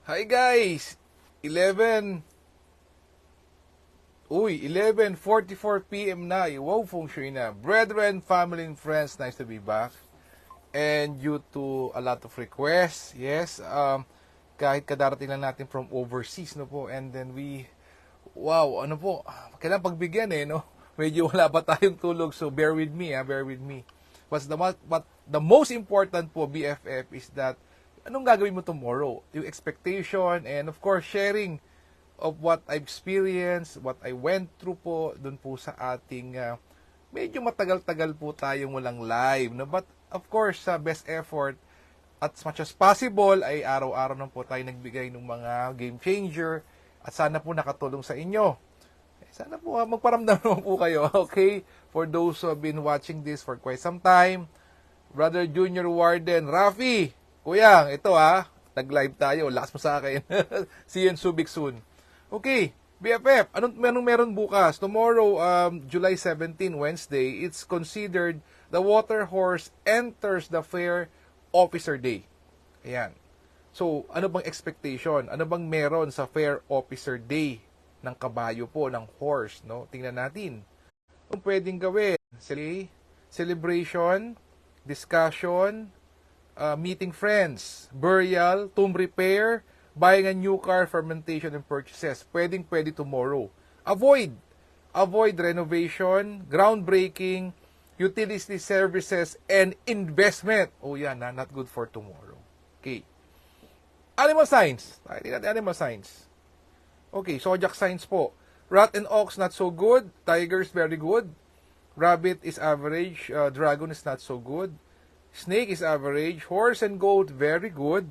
Hi guys! 11 11:44 p.m. na. Wow, feng shui na. Brethren, family, and friends, nice to be back. And due to a lot of requests, yes, kahit kadarating lang natin from overseas, no po, and then wow, ano po, kailangan pagbigyan no? Medyo wala pa tayong tulog, so bear with me, bear with me. But the most important po, BFF, is that anong gagawin mo tomorrow? Yung expectation, and of course, sharing of what I've experienced, what I went through po, dun po sa ating medyo matagal-tagal po tayong walang live. No? But of course, sa best effort, as much as possible, ay araw-araw na po tayo nagbigay ng mga game changer at sana po nakatulong sa inyo. Sana po magparamdam naman po kayo, okay? For those who have been watching this for quite some time, Brother Junior Warden, Rafi, Kuyang, ito nag-live tayo, lakas mo sa akin. See you in Subic soon. Okay, BFF, anong meron bukas? Tomorrow, July 17, Wednesday, it's considered the Water Horse enters the Fair Officer Day. Ayan. So, ano bang expectation? Ano bang meron sa Fair Officer Day ng kabayo po, ng horse, no? Tingnan natin. Kung pwedeng gawin, celebration, discussion, meeting friends, burial, tomb repair, buying a new car, fermentation, and purchases. Pwede tomorrow. Avoid renovation, groundbreaking, utility services, and investment. Oh yan, not good for tomorrow. Okay. Animal signs. Tayo natin animal signs. Okay, zodiac signs po. Rat and ox, not so good. Tigers, very good. Rabbit is average. Dragon is not so good. Snake is average. Horse and goat, very good.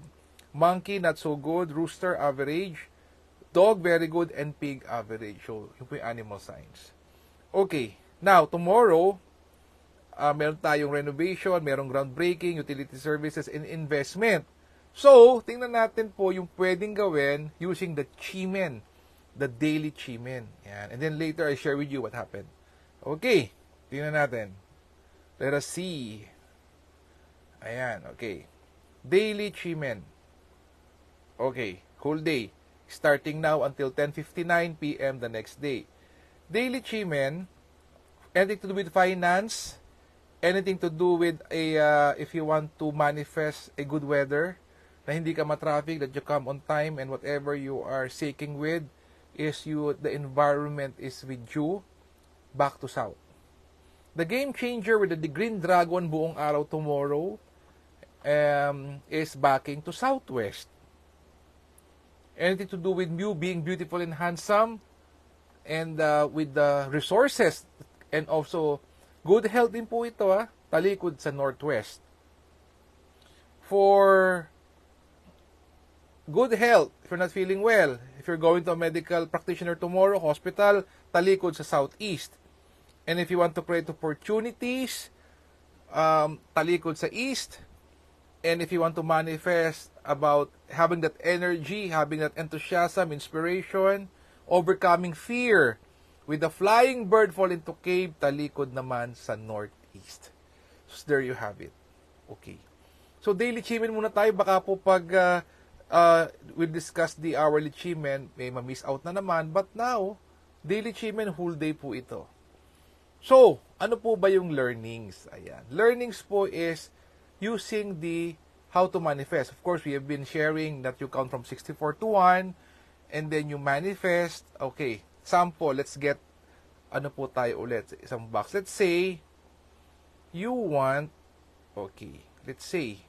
Monkey, not so good. Rooster, average. Dog, very good. And pig, average. So, yun po yung animal signs. Okay. Now, tomorrow, meron tayong renovation, merong groundbreaking, utility services, and investment. So, tingnan natin po yung pwedeng gawin using the Chimen, the daily Chimen. Yan. And then later, I share with you what happened. Okay. Tingnan natin. Let us see. Ayan. Okay. Daily Chimen. Okay. Whole day. Starting now until 10:59 p.m. the next day. Daily Chimen, anything to do with finance, anything to do with if you want to manifest a good weather, na hindi ka matraffic, that you come on time, and whatever you are seeking with is the environment is with you, back to south. The game changer with the Green Dragon buong araw tomorrow is backing to southwest. Anything to do with you being beautiful and handsome, and with the resources, and also good health din po ito, talikod sa northwest. For good health, if you're not feeling well, if you're going to a medical practitioner tomorrow, hospital, talikod sa southeast. And if you want to create opportunities, talikod sa east. And if you want to manifest about having that energy, having that enthusiasm, inspiration, overcoming fear, with the flying bird fall into cave, talikod naman sa northeast. So there you have it. Okay. So daily chimen muna tayo. Baka po pag we'll discuss the hourly chimen, may ma-miss out na naman. But now, daily chimen, whole day po ito. So, ano po ba yung learnings? Ayan. Learnings po is using the how to manifest. Of course, we have been sharing that you count from 64 to 1, and then you manifest. Okay. Sample, let's get, ano po tayo ulit, isang box. Let's say, you want, okay, let's say,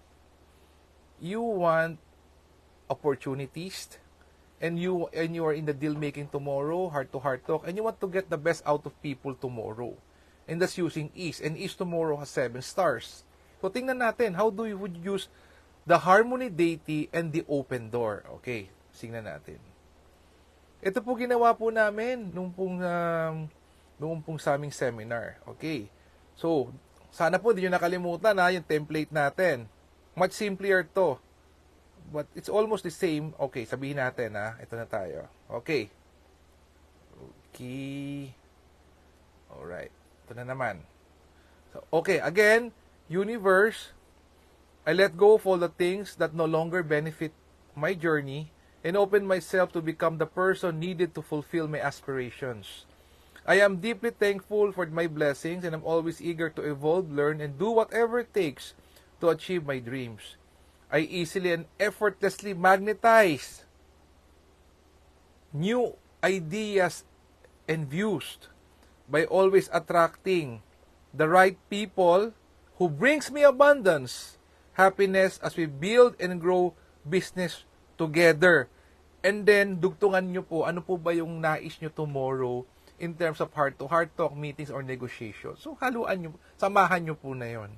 you want opportunities, and you are in the deal making tomorrow, heart-to-heart talk, and you want to get the best out of people tomorrow. And that's using ease. And ease tomorrow has 7 stars. So, tingnan natin, how do you would use the harmony deity and the open door? Okay, tingnan natin. Ito po ginawa po namin nung pong sa aming seminar. Okay. So, sana po hindi nyo nakalimutan yung template natin. Much simpler to. But it's almost the same. Okay, sabihin natin ito na tayo. Okay. Okay. Alright. Ito na naman. So, okay, again, universe, I let go of all the things that no longer benefit my journey and open myself to become the person needed to fulfill my aspirations. I am deeply thankful for my blessings, and I'm always eager to evolve, learn, and do whatever it takes to achieve my dreams. I easily and effortlessly magnetize new ideas and views by always attracting the right people who brings me abundance, happiness as we build and grow business together. And then, dugtungan nyo po, ano po ba yung nais nyo tomorrow in terms of heart-to-heart talk, meetings, or negotiations. So, haluan nyo, samahan nyo po na yon.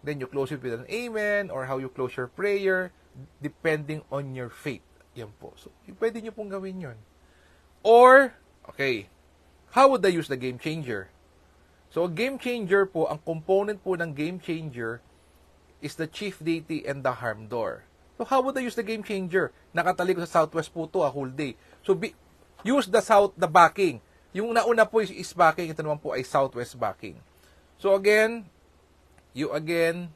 Then, you close it with an amen, or how you close your prayer, depending on your faith. Yan po. So, pwede nyo pong gawin yon. Or, okay, how would I use the game changer? So, a game changer po, ang component po ng game changer is the chief deity and the harm door. So, how would I use the game changer? Nakatalikod sa southwest po to, a whole day. So, use the backing. Yung nauna po is backing, ito naman po ay southwest backing. So, again, yun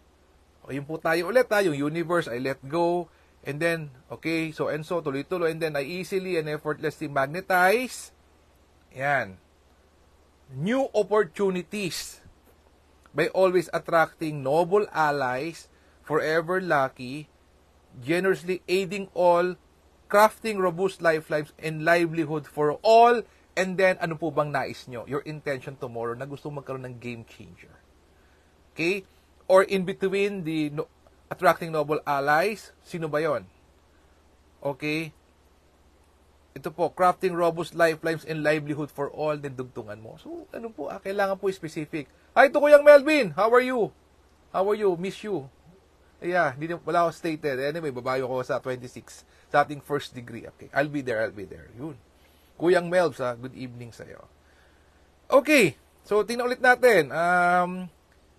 po tayo ulit, yung universe, I let go, and then, okay, so, tuloy-tuloy, and then, I easily and effortlessly magnetize, yan, new opportunities by always attracting noble allies, forever lucky, generously aiding all, crafting robust lifelines and livelihood for all, and then, ano po bang nais nyo? Your intention tomorrow na gusto magkaroon ng game changer. Okay? Or in between the attracting noble allies, sino ba yon? Okay? Ito po, crafting robust lifelines and livelihood for all, then dugtungan mo. So, ano po, kailangan po specific. Hi, ito Kuyang Melvin! How are you? How are you? Miss you. Yeah, wala ako stated. Anyway, babayo ko sa 26, sa ating first degree. Okay, I'll be there. Yun. Kuyang Melvs, good evening sa'yo. Okay, so tingnan ulit natin.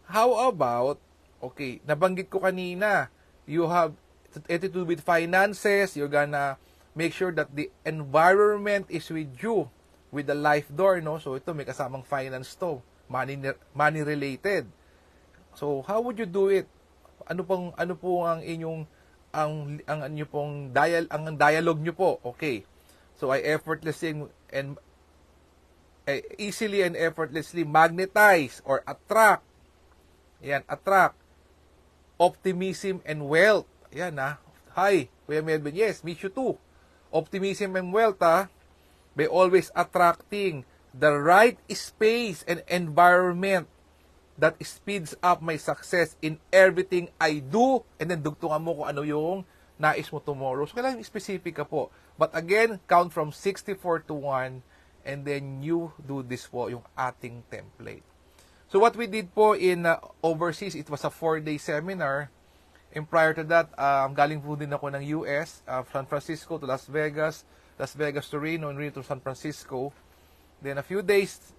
How about, okay, nabanggit ko kanina, you have attitude with finances, you're gonna make sure that the environment is with you, with the life door, no? So ito, may kasamang finance to, money related. So, how would you do it? Ano po ang inyong ang inyo pong dialogue nyo po? Okay. So I easily and effortlessly magnetize or attract. Yan, attract optimism and wealth. Yan Hi, Kuya Melvin. Yes, miss you too. Optimism and wealth by always attracting the right space and environment that speeds up my success in everything I do, and then dugtungan mo kung ano yung nais mo tomorrow. So, kailangan specific ka po. But again, count from 64 to 1, and then you do this po, yung ating template. So, what we did po in overseas, it was a 4-day seminar. And prior to that, galing po din ako ng US, San Francisco to Las Vegas to Reno, and Reno to San Francisco. Then, a few days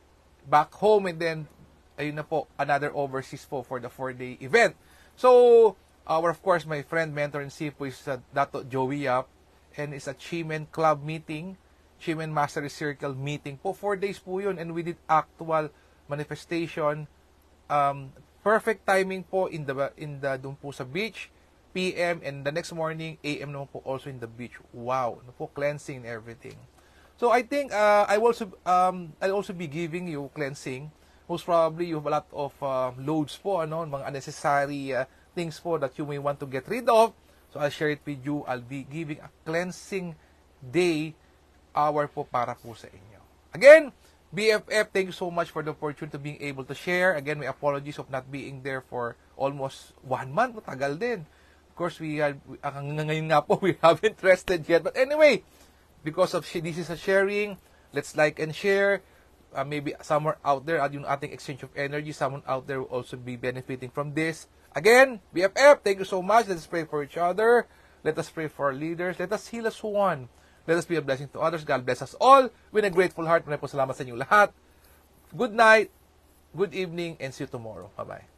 back home, and then ayun na po, another overseas po for the 4-day event. So, of course, my friend, mentor, and CFO is Dato Joey Yap, and it's a Chimen Club meeting, Chimen Mastery Circle meeting po. 4 days po yun, and we did actual manifestation. Perfect timing po in the doon po sa beach, PM, and the next morning, AM naman po also in the beach. Wow, ano po, cleansing and everything. So, I think I'll also be giving you cleansing. Most probably, you have a lot of loads po, mga unnecessary things po that you may want to get rid of. So, I'll share it with you. I'll be giving a cleansing day hour po para po sa inyo. Again, BFF, thank you so much for the opportunity to being able to share. Again, my apologies of not being there for almost 1 month. Matagal din. Of course, ngayon nga po, we haven't rested yet. But anyway, because of this is a sharing, let's like and share. Maybe somewhere out there, yung ating exchange of energy, someone out there will also be benefiting from this. Again, BFF, thank you so much. Let us pray for each other. Let us pray for our leaders. Let us heal as one. Let us be a blessing to others. God bless us all with a grateful heart. Maraming po salamat sa inyo lahat. Good night, good evening, and see you tomorrow. Bye-bye.